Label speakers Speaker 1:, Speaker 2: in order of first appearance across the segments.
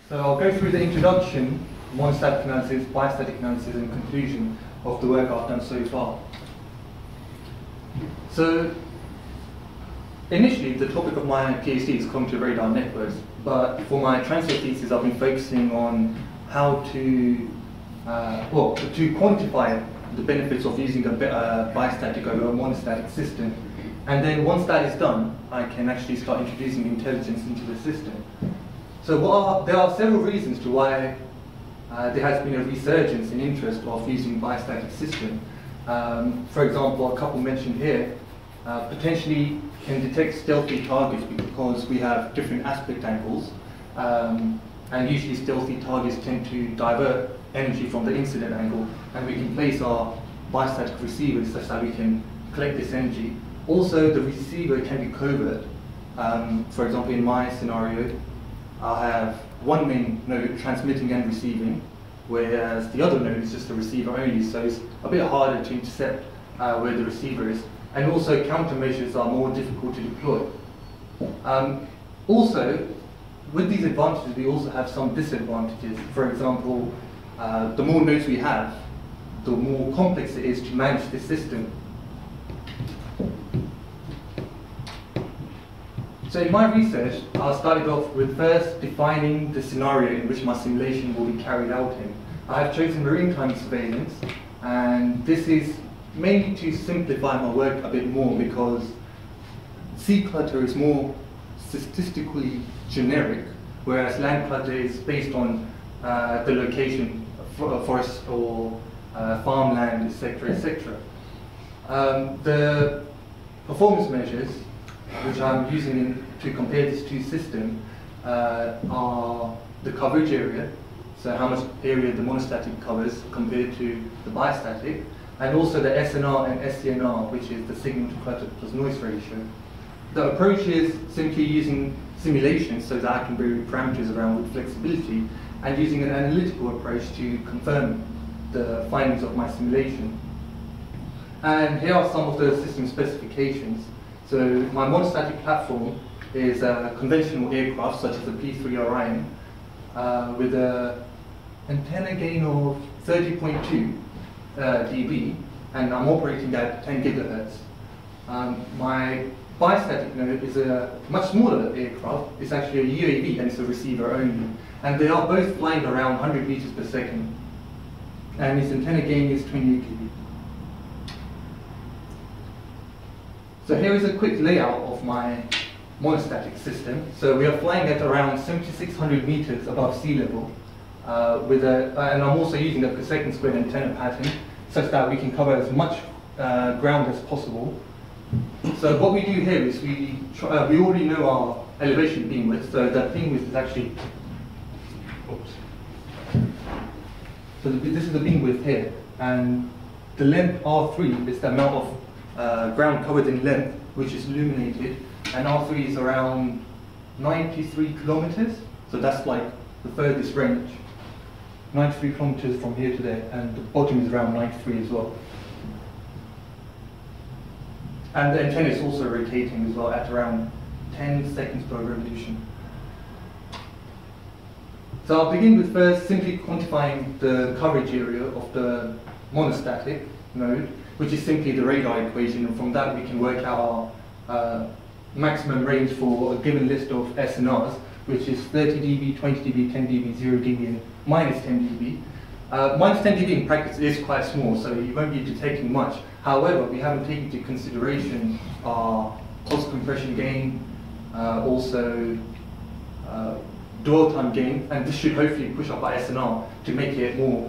Speaker 1: So I'll go through the introduction, monostatic analysis, bistatic analysis, and conclusion of the work I've done so far. So initially, the topic of my PhD is cognitive radar networks, but for my transfer thesis, I've been focusing on how to quantify the benefits of using a bistatic over a monostatic system. And then once that is done, I can actually start introducing intelligence into the system. So there are several reasons to why there has been a resurgence in interest of using bistatic system. For example, a couple mentioned here, potentially can detect stealthy targets because we have different aspect angles, and usually stealthy targets tend to divert energy from the incident angle, and we can place our bistatic receivers such that we can collect this energy. Also, the receiver can be covert. For example, in my scenario, I have one main node transmitting and receiving, whereas the other node is just a receiver only, so it's a bit harder to intercept where the receiver is. And also, countermeasures are more difficult to deploy. Also, with these advantages, we also have some disadvantages. For example, the more nodes we have, the more complex it is to manage the system. So in my research, I started off with first defining the scenario in which my simulation will be carried out in. I have chosen maritime surveillance, and this is mainly to simplify my work a bit more because sea clutter is more statistically generic, whereas land clutter is based on the location of forest or farmland, etc., etc. The performance measures which I'm using to compare these two systems are the coverage area, so how much area the monostatic covers compared to the bistatic, and also the SNR and SCNR, which is the signal to clutter plus noise ratio. The approach is simply using simulations so that I can vary parameters around with flexibility, and using an analytical approach to confirm the findings of my simulation. And here are some of the system specifications. So my monostatic platform is a conventional aircraft such as the P3 Orion with an antenna gain of 30.2 dB, and I'm operating at 10 gigahertz. My bistatic node is a much smaller aircraft. It's actually a UAV and it's a receiver only. And they are both flying around 100 meters per second. And its antenna gain is 28 dB. So here is a quick layout of my monostatic system. So we are flying at around 7,600 meters above sea level, and I'm also using a per second squared antenna pattern such that we can cover as much ground as possible. So what we do here is we already know our elevation beam width, so that beam width is actually, so this is the beam width here, and the length R3 is the amount of ground covered in length, which is illuminated, and R3 is around 93 kilometers, so that's like the furthest range. 93 kilometers from here to there, and the bottom is around 93 as well. And the antenna is also rotating as well at around 10 seconds per revolution. So I'll begin with first simply quantifying the coverage area of the monostatic node, which is simply the radar equation, and from that we can work out our maximum range for a given list of SNRs, which is 30 dB, 20 dB, 10 dB, 0 dB, and minus 10 dB. Minus 10 dB in practice is quite small, so you won't be detecting much. However, we haven't taken into consideration our cost compression gain, also dwell time gain, and this should hopefully push up our SNR to make it more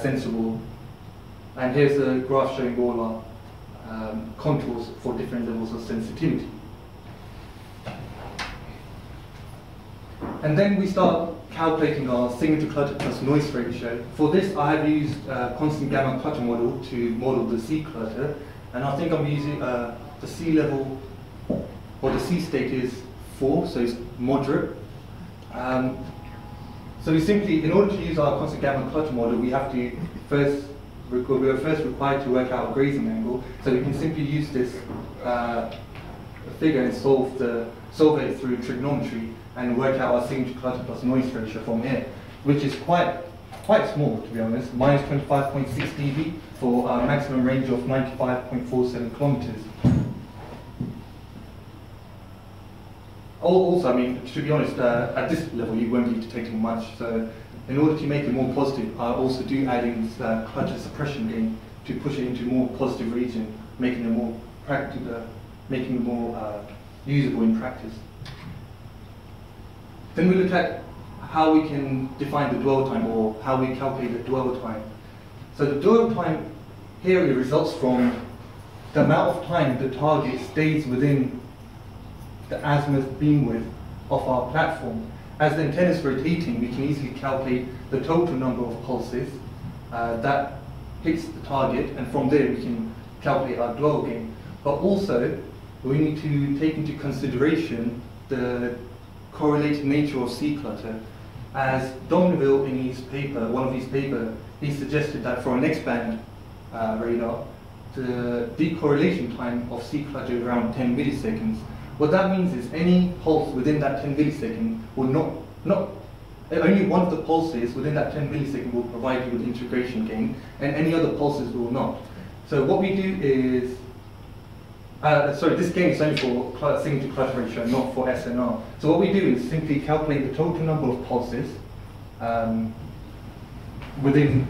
Speaker 1: sensible. And here's a graph showing all our contours for different levels of sensitivity. And then we start calculating our signal to clutter plus noise ratio. For this, I have used a constant gamma clutter model to model the sea clutter, and I think I'm using the sea level, or the sea state is 4, so it's moderate. So we simply, in order to use our constant gamma clutter model, we have to first we are first required to work out a grazing angle, so we can simply use this figure and solve the solve it through trigonometry and work out our signature clutter plus noise ratio from here, which is quite small, to be honest, minus 25.6 dB for a maximum range of 95.47 kilometers. Also, I mean, to be honest, at this level you won't be detecting much, so in order to make it more positive, I also do add in clutter suppression gain to push it into a more positive region, making it more practical, making it more usable in practice. Then we look at how we can define the dwell time, or how we calculate the dwell time. So the dwell time here results from the amount of time the target stays within the azimuth beam width of our platform. As the antenna is rotating, we can easily calculate the total number of pulses that hits the target, and from there we can calculate our dwell gain. But also, we need to take into consideration the correlated nature of sea clutter. As Domneville in his paper, one of his papers, he suggested that for an X-band radar, the decorrelation time of sea clutter is around 10 milliseconds. What that means is any pulse within that 10 millisecond will only one of the pulses within that 10 millisecond will provide you with integration gain, and any other pulses will not. So what we do is, this gain is only for signature clutter ratio, not for SNR. So what we do is simply calculate the total number of pulses within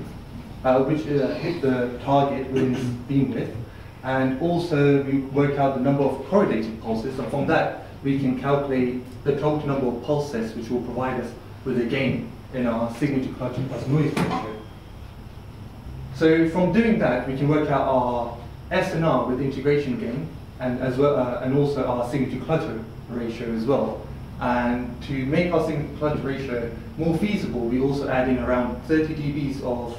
Speaker 1: which hit the target within this beam width, and also we work out the number of correlated pulses, and from that we can calculate the total number of pulse sets which will provide us with a gain in our signature clutter plus noise ratio. So from doing that, we can work out our SNR with integration gain, and as well, and also our signature clutter ratio as well. And to make our signature clutter ratio more feasible, we also add in around 30 dBs of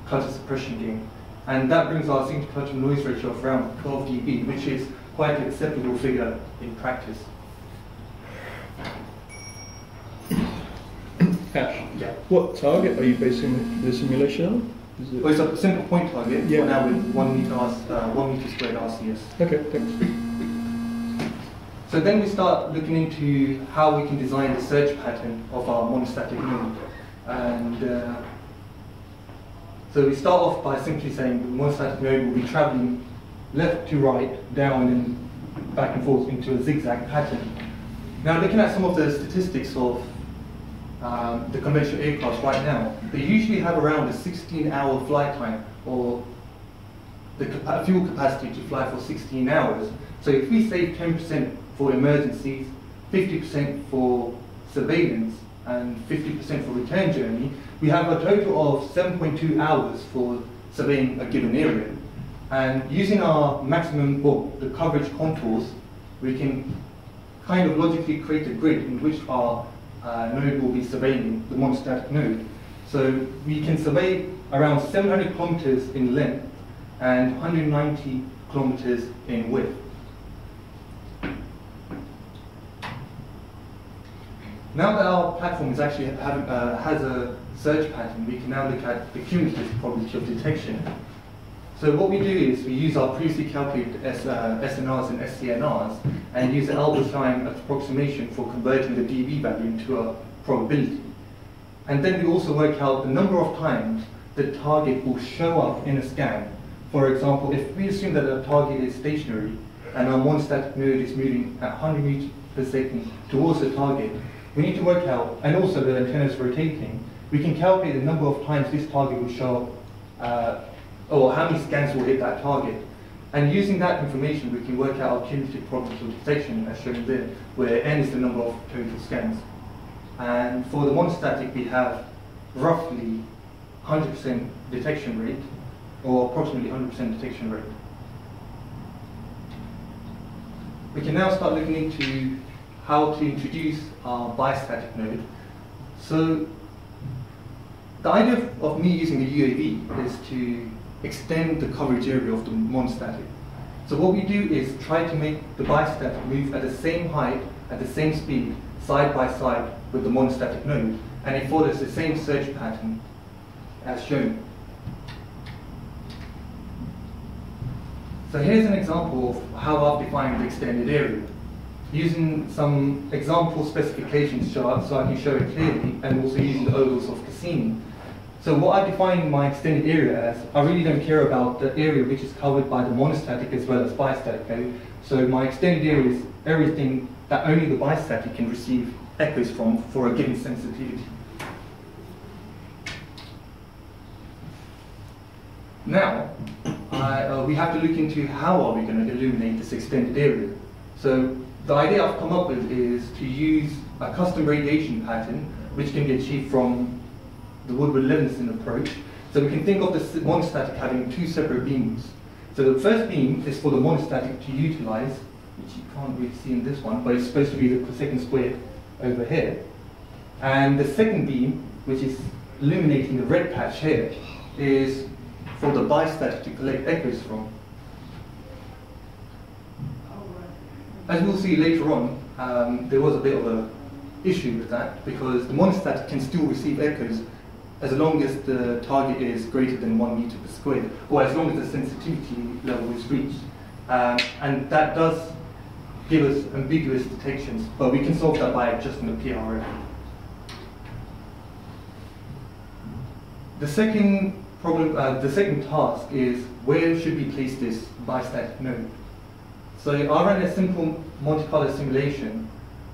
Speaker 1: clutter suppression gain, and that brings our signature clutter noise ratio of around 12 dB, which is quite an acceptable figure in practice.
Speaker 2: Ash,
Speaker 1: Yeah.
Speaker 2: what target are you basing the simulation on?
Speaker 1: Well, it's a simple point target,
Speaker 2: Yeah.
Speaker 1: now with 1 meter squared RCS.
Speaker 2: Okay, thanks.
Speaker 1: So then we start looking into how we can design the search pattern of our monostatic node. And so we start off by simply saying the monostatic node will be traveling left to right, down and back and forth into a zigzag pattern. Now looking at some of the statistics of the conventional aircraft right now, they usually have around a 16-hour flight time, or the fuel capacity to fly for 16 hours. So if we save 10% for emergencies, 50% for surveillance, and 50% for return journey, we have a total of 7.2 hours for surveying a given area. And using our maximum, well, the coverage contours, we can kind of logically create a grid in which our node will be surveying, the monostatic node. So we can survey around 700 kilometers in length and 190 kilometers in width. Now that our platform is actually has a search pattern, we can now look at the cumulative probability of detection. So what we do is we use our previously calculated SNRs and SCNRs and use the Albert-Einstein approximation for converting the dB value into a probability. And then we also work out the number of times the target will show up in a scan. For example, if we assume that the target is stationary and our monostatic node is moving at 100 meters per second towards the target, we need to work out, and also the antenna is rotating, we can calculate the number of times this target will show up, or how many scans will hit that target. And using that information, we can work out our cumulative probability of detection, as shown there, where n is the number of total scans. And for the monostatic, we have roughly 100% detection rate, or approximately 100% detection rate. We can now start looking into how to introduce our bistatic node. So the idea of me using the UAV is to extend the coverage area of the monostatic. So what we do is try to make the bistatic move at the same height, at the same speed, side by side with the monostatic node, and it follows the same search pattern as shown. So here's an example of how I've defined the extended area. using some example specifications so I can show it clearly, and also using the ovals of Cassini. So what I define my extended area as, I really don't care about the area which is covered by the monostatic as well as bistatic node. So my extended area is everything that only the bistatic can receive echoes from for a given sensitivity. Now, we have to look into how are we going to illuminate this extended area. So the idea I've come up with is to use a custom radiation pattern which can be achieved from the Woodward-Levinson approach. So we can think of the monostatic having two separate beams. So the first beam is for the monostatic to utilize, which you can't really see in this one, but it's supposed to be the second square over here. And the second beam, which is illuminating the red patch here, is for the bistatic to collect echoes from. As we'll see later on, there was a bit of an issue with that, because the monostatic can still receive echoes as long as the target is greater than 1 meter per square, or as long as the sensitivity level is reached. And that does give us ambiguous detections, but we can solve that by adjusting the PRF. The second problem, the second task is, where should we place this bistatic node? So I ran a simple Monte Carlo simulation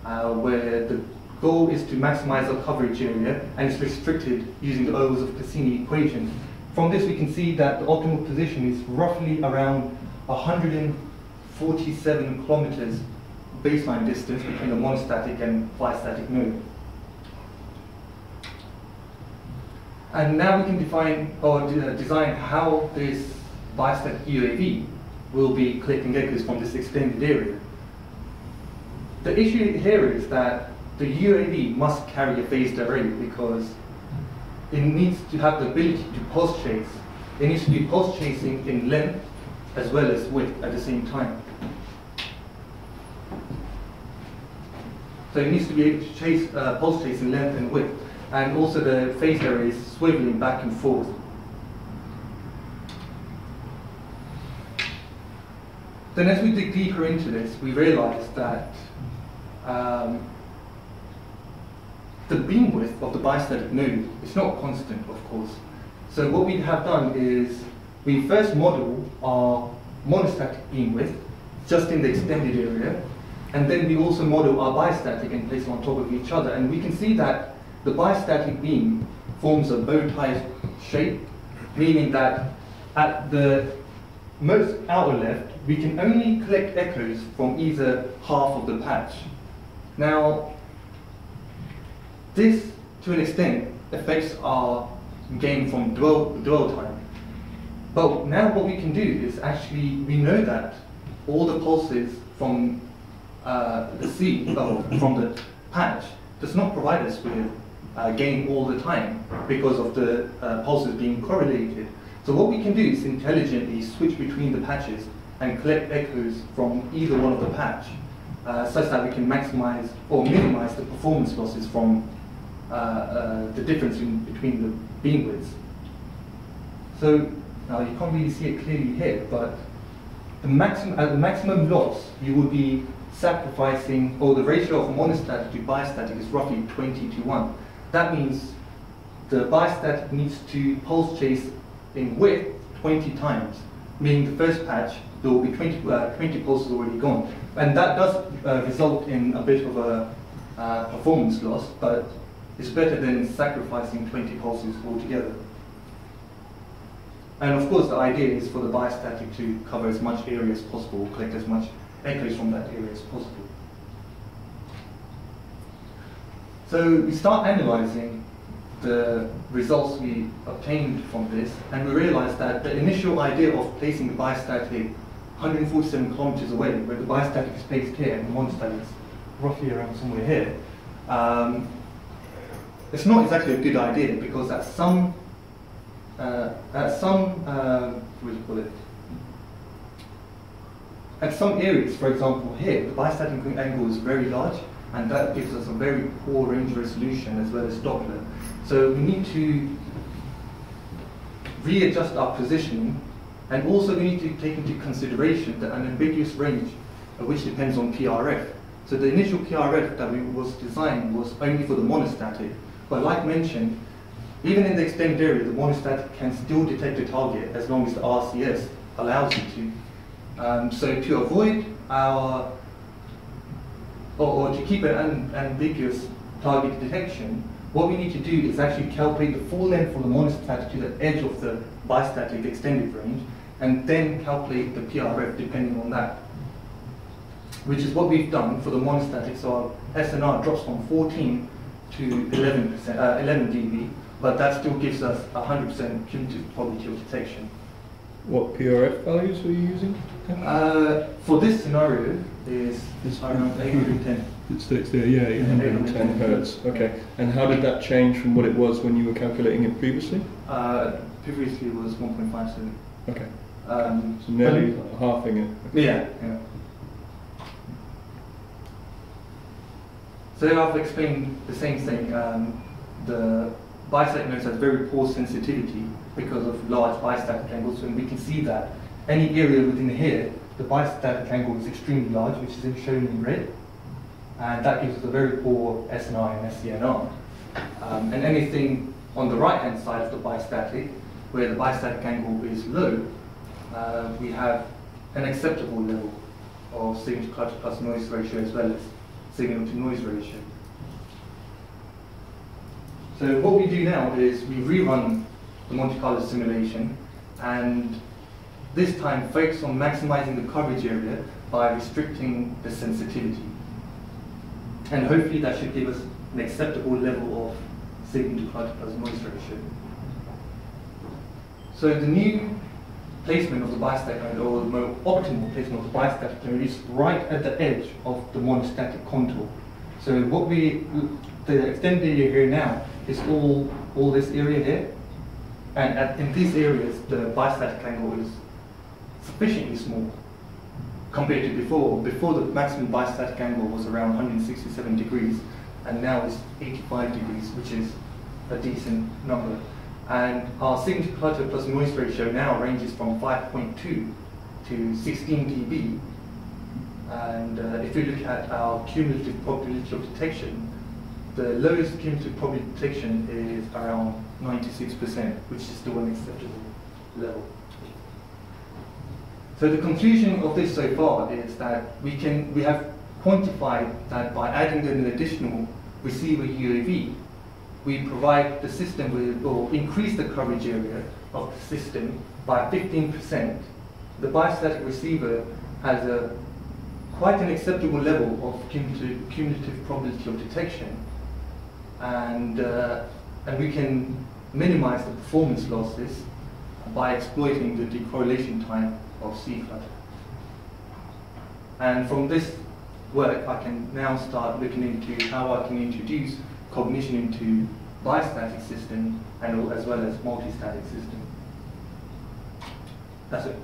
Speaker 1: where the goal is to maximize our coverage area, and it's restricted using the ovals of Cassini equation. From this we can see that the optimal position is roughly around 147 kilometers baseline distance between the monostatic and bistatic node. And now we can define or design how this bistatic UAV will be collecting echoes from this extended area. The issue here is that the UAV must carry a phased array, because it needs to have the ability to pulse chase. It needs to be pulse chasing in length as well as width at the same time. So it needs to be able to chase, pulse chase in length and width, and also the phased array is swiveling back and forth. Then as we dig deeper into this, we realize that the beam width of the bistatic node is not constant, of course. So what we have done is we first model our monostatic beam width just in the extended area, and then we also model our bistatic and place them on top of each other, and we can see that the bistatic beam forms a bow tie shape, meaning that at the most outer left we can only collect echoes from either half of the patch. Now, this, to an extent, affects our gain from dwell time. But now what we can do is actually, we know that all the pulses from the sea, from the patch, does not provide us with gain all the time because of the pulses being correlated. So what we can do is intelligently switch between the patches and collect echoes from either one of the patch, such that we can maximize or minimize the performance losses from the difference between the beam widths. So now you can't really see it clearly here, but at the maximum loss you would be sacrificing, or the ratio of monostatic to bistatic is roughly 20:1. That means the bistatic needs to pulse chase in width 20 times, meaning the first patch there will be 20 pulses already gone, and that does result in a bit of a performance loss, but it's better than sacrificing 20 pulses altogether. And of course the idea is for the bistatic to cover as much area as possible, collect as much echoes from that area as possible. So we start analyzing the results we obtained from this, and we realized that the initial idea of placing the bistatic 147 kilometers away, where the bistatic is placed here and the monostatic is roughly around somewhere here, it's not exactly a good idea, because at some at some areas, for example here, the bistatic angle is very large, and that gives us a very poor range resolution as well as Doppler. So we need to readjust our positioning, and also we need to take into consideration that an ambiguous range, which depends on PRF. So the initial PRF that was designed was only for the monostatic, but like mentioned, even in the extended area, the monostatic can still detect a target as long as the RCS allows it to. So to avoid our, or to keep an ambiguous target detection, what we need to do is actually calculate the full length of the monostatic to the edge of the bistatic extended range, and then calculate the PRF depending on that, which is what we've done for the monostatic. So our SNR drops from 14 to 11 dB, but that still gives us 100% cumulative probability of detection.
Speaker 2: What PRF values were you using?
Speaker 1: For this scenario, is around 810.
Speaker 2: It's there, yeah, 810 hertz. Okay. And how did that change from what it was when you were calculating it previously?
Speaker 1: Previously it was 1.57.
Speaker 2: Okay. So nearly halving it.
Speaker 1: Yeah. So I've explained the same thing. The bistatic nodes has very poor sensitivity because of large bistatic angles, and we can see that any area within here, the bistatic angle is extremely large, which is shown in red, and that gives us a very poor SNR and SCNR. And anything on the right-hand side of the bistatic, where the bistatic angle is low, we have an acceptable level of signal to clutter plus noise ratio as well as signal to noise ratio. So what we do now is we rerun the Monte Carlo simulation, and this time focus on maximizing the coverage area by restricting the sensitivity. And hopefully that should give us an acceptable level of signal to clutter plus noise ratio. So the new placement of the bistatic node, or the more optimal placement of the bistatic node, is right at the edge of the monostatic contour. So what the extended area here now is all this area here, and in these areas the bistatic angle is sufficiently small compared to before. Before, the maximum bistatic angle was around 167 degrees, and now it's 85 degrees, which is a decent number. And our signal to clutter plus noise ratio now ranges from 5.2 to 16 dB. And if we look at our cumulative probability of detection, the lowest cumulative probability of detection is around 96%, which is still an acceptable level. So the conclusion of this so far is that we have quantified that by adding an additional receiver UAV, we provide the system with, or increase the coverage area of the system by 15%. The bistatic receiver has quite an acceptable level of cumulative probability of detection, and we can minimize the performance losses by exploiting the decorrelation time of C clutter. And from this work, I can now start looking into how I can introduce cognition into bistatic system and as well as multistatic system. That's it.